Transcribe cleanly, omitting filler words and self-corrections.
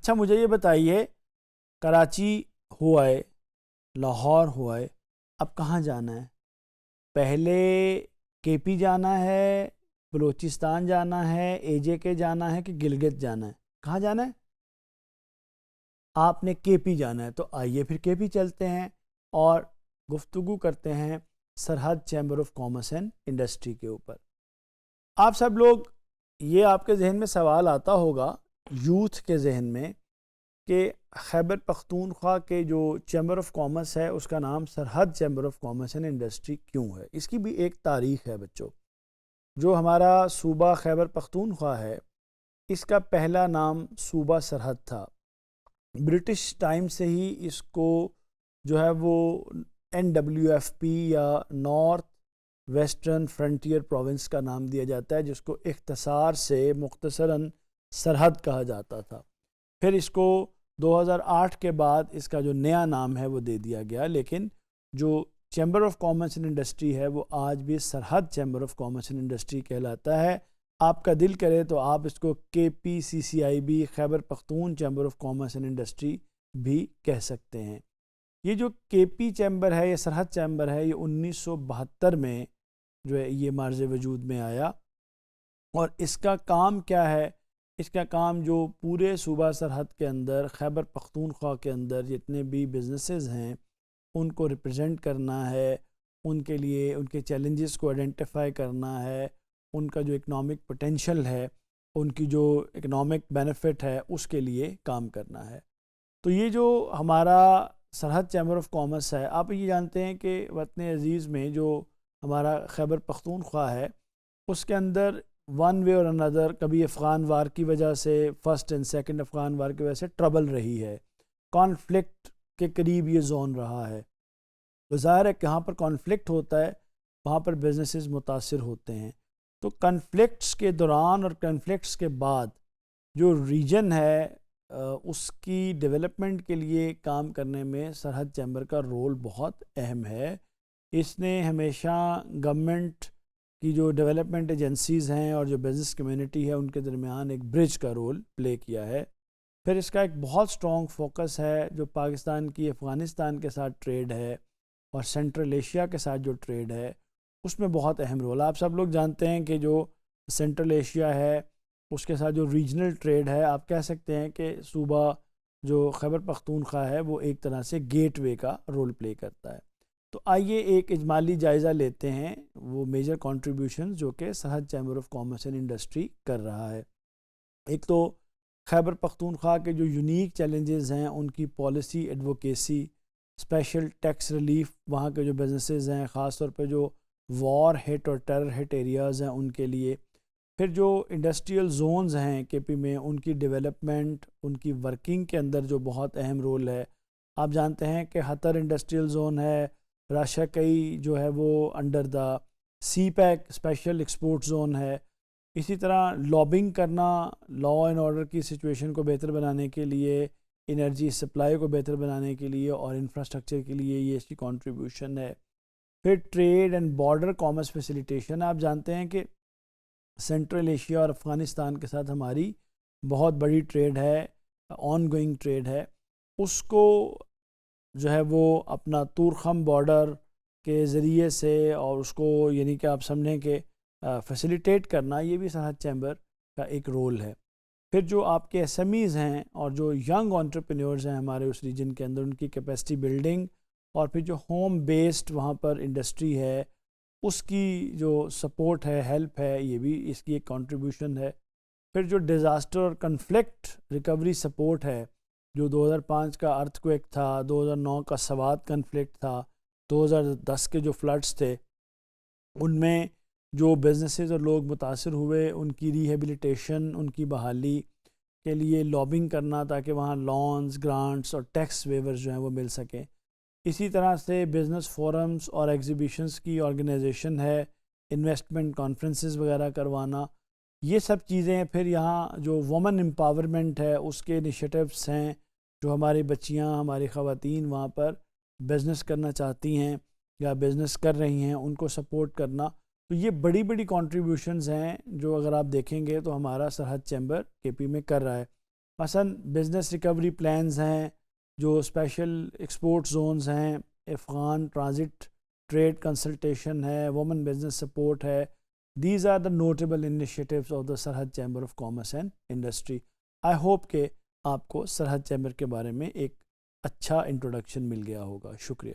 اچھا مجھے یہ بتائیے، کراچی ہوا ہے، لاہور ہوا ہے، اب کہاں جانا ہے؟ پہلے کے پی جانا ہے، بلوچستان جانا ہے، اے جے کے جانا ہے کہ گلگت جانا ہے؟ کہاں جانا ہے؟ آپ نے کے پی جانا ہے، تو آئیے پھر کے پی چلتے ہیں اور گفتگو کرتے ہیں سرحد chamber of commerce and industry کے اوپر۔ آپ سب لوگ، یہ آپ کے ذہن میں سوال آتا ہوگا یوتھ کے ذہن میں کہ خیبر پختونخوا کے جو چیمبر آف کامرس ہے اس کا نام سرحد chamber of commerce and industry کیوں ہے؟ اس کی بھی ایک تاریخ ہے بچوں۔ جو ہمارا صوبہ خیبر پختونخوا ہے، اس کا پہلا نام صوبہ سرحد تھا۔ برٹش ٹائم سے ہی اس کو جو ہے وہ NWFP یا نارتھ ویسٹرن فرنٹیئر پروونس کا نام دیا جاتا ہے، جس کو اختصار سے مختصراً سرحد کہا جاتا تھا۔ پھر اس کو 2008 کے بعد اس کا جو نیا نام ہے وہ دے دیا گیا، لیکن جو chamber of commerce and industry ہے وہ آج بھی سرحد chamber of commerce and industry کہلاتا ہے۔ آپ کا دل کرے تو آپ اس کو KPCCIB Khyber Pakhtun chamber of commerce and industry بھی کہہ سکتے ہیں۔ یہ جو کے پی چیمبر ہے، یہ سرحد چیمبر ہے، یہ 1972 میں جو ہے یہ مارز وجود میں آیا، اور اس کا کام کیا ہے؟ اس کا کام جو پورے صوبہ سرحد کے اندر خیبر پختونخوا کے اندر جتنے بھی بزنسز ہیں ان کو ریپرزینٹ کرنا ہے، ان کے لیے ان کے چیلنجز کو آئیڈینٹیفائی کرنا ہے، ان کا جو اکنامک پوٹینشل ہے، ان کی جو اکنامک بینیفٹ ہے، اس کے لیے کام کرنا ہے۔ تو یہ جو ہمارا سرحد چیمبر آف کامرس ہے، آپ یہ جانتے ہیں کہ وطن عزیز میں جو ہمارا خیبر پختونخوا ہے اس کے اندر ون وے اور اندر کبھی افغان وار کی وجہ سے، فرسٹ اینڈ سیکنڈ افغان وار کی وجہ سے ٹربل رہی ہے، کانفلکٹ کے قریب یہ زون رہا ہے۔ تو ظاہر ہے کہ جہاں پر کانفلکٹ ہوتا ہے وہاں پر بزنسز متاثر ہوتے ہیں۔ تو کنفلکٹس کے دوران اور کنفلکٹس کے بعد جو ریجن ہے اس کی ڈیولپمنٹ کے لیے کام کرنے میں سرحد چیمبر کا رول بہت اہم ہے۔ اس نے ہمیشہ گورنمنٹ کی جو ڈیولپمنٹ ایجنسیز ہیں اور جو بزنس کمیونٹی ہے ان کے درمیان ایک برج کا رول پلے کیا ہے۔ پھر اس کا ایک بہت سٹرونگ فوکس ہے جو پاکستان کی افغانستان کے ساتھ ٹریڈ ہے اور سینٹرل ایشیا کے ساتھ جو ٹریڈ ہے اس میں بہت اہم رول ہے۔ آپ سب لوگ جانتے ہیں کہ جو سینٹرل ایشیا ہے اس کے ساتھ جو ریجنل ٹریڈ ہے، آپ کہہ سکتے ہیں کہ صوبہ جو خیبر پختونخوا ہے وہ ایک طرح سے گیٹ وے کا رول پلے کرتا ہے۔ تو آئیے ایک اجمالی جائزہ لیتے ہیں وہ میجر کنٹریبیوشنز جو کہ سرحد chamber of commerce and industry کر رہا ہے۔ ایک تو خیبر پختونخوا کے جو یونیک چیلنجز ہیں ان کی policy advocacy, special tax relief وہاں کے جو بزنسز ہیں، خاص طور پہ جو وار ہٹ اور ٹیرر ہٹ ایریاز ہیں ان کے لیے۔ پھر جو انڈسٹریل زونز ہیں کے پی میں ان کی ڈیولپمنٹ، ان کی ورکنگ کے اندر جو بہت اہم رول ہے۔ آپ جانتے ہیں کہ حتر انڈسٹریل زون ہے، راشا کئی جو ہے وہ under the CPEC special export zone ہے۔ اسی طرح لابنگ کرنا لا اینڈ آرڈر کی سچویشن کو بہتر بنانے کے لیے، انرجی سپلائی کو بہتر بنانے کے لیے اور انفراسٹرکچر کے لیے یہ اس کی کنٹریبیوشن ہے۔ پھر trade and border commerce facilitation, آپ جانتے ہیں کہ سینٹرل ایشیا اور افغانستان کے ساتھ ہماری بہت بڑی ٹریڈ ہے، آن گوئنگ ٹریڈ ہے، اس کو جو ہے وہ اپنا طورخم بارڈر کے ذریعے سے اور اس کو یعنی کہ آپ سمجھیں کہ فیسیلیٹیٹ کرنا، یہ بھی سرحد چیمبر کا ایک رول ہے۔ پھر جو آپ کے SMEs ہیں اور جو ینگ انٹرپرینیورز ہیں ہمارے اس ریجن کے اندر، ان کی کیپیسٹی بلڈنگ، اور پھر جو ہوم بیسڈ وہاں پر انڈسٹری ہے اس کی جو سپورٹ ہے، ہیلپ ہے، یہ بھی اس کی ایک کنٹریبیوشن ہے۔ پھر جو ڈیزاسٹر اور کنفلکٹ ریکوری سپورٹ ہے، جو 2005 کا ارتھ کویک تھا، 2009 کا سوات کنفلکٹ تھا، 2010 کے جو فلڈز تھے، ان میں جو بزنسز اور لوگ متاثر ہوئے ان کی ریہیبلیٹیشن، ان کی بحالی کے لیے لابنگ کرنا تاکہ وہاں لونز، گرانٹس اور ٹیکس ویورز جو ہیں وہ مل سکیں۔ اسی طرح سے بزنس فورمز اور ایگزیبیشنز کی آرگنائزیشن ہے، انویسٹمنٹ کانفرنسز وغیرہ کروانا، یہ سب چیزیں۔ پھر یہاں جو وومن امپاورمنٹ ہے اس کے انیشیٹوز ہیں، جو ہماری بچیاں، ہماری خواتین وہاں پر بزنس کرنا چاہتی ہیں یا بزنس کر رہی ہیں، ان کو سپورٹ کرنا۔ تو یہ بڑی بڑی کنٹریبیوشنز ہیں جو اگر آپ دیکھیں گے تو ہمارا سرحد چیمبر کے پی میں کر رہا ہے۔ مثلا بزنس ریکوری پلانز ہیں، جو اسپیشل ایکسپورٹ زونز ہیں، افغان ٹرانزٹ ٹریڈ کنسلٹیشن ہے، وومن بزنس سپورٹ ہے. These are the notable initiatives of the Sarhad chamber of commerce and industry. I hope کہ آپ کو سرحد چیمبر کے بارے میں ایک اچھا انٹروڈکشن مل گیا ہوگا. شکریہ.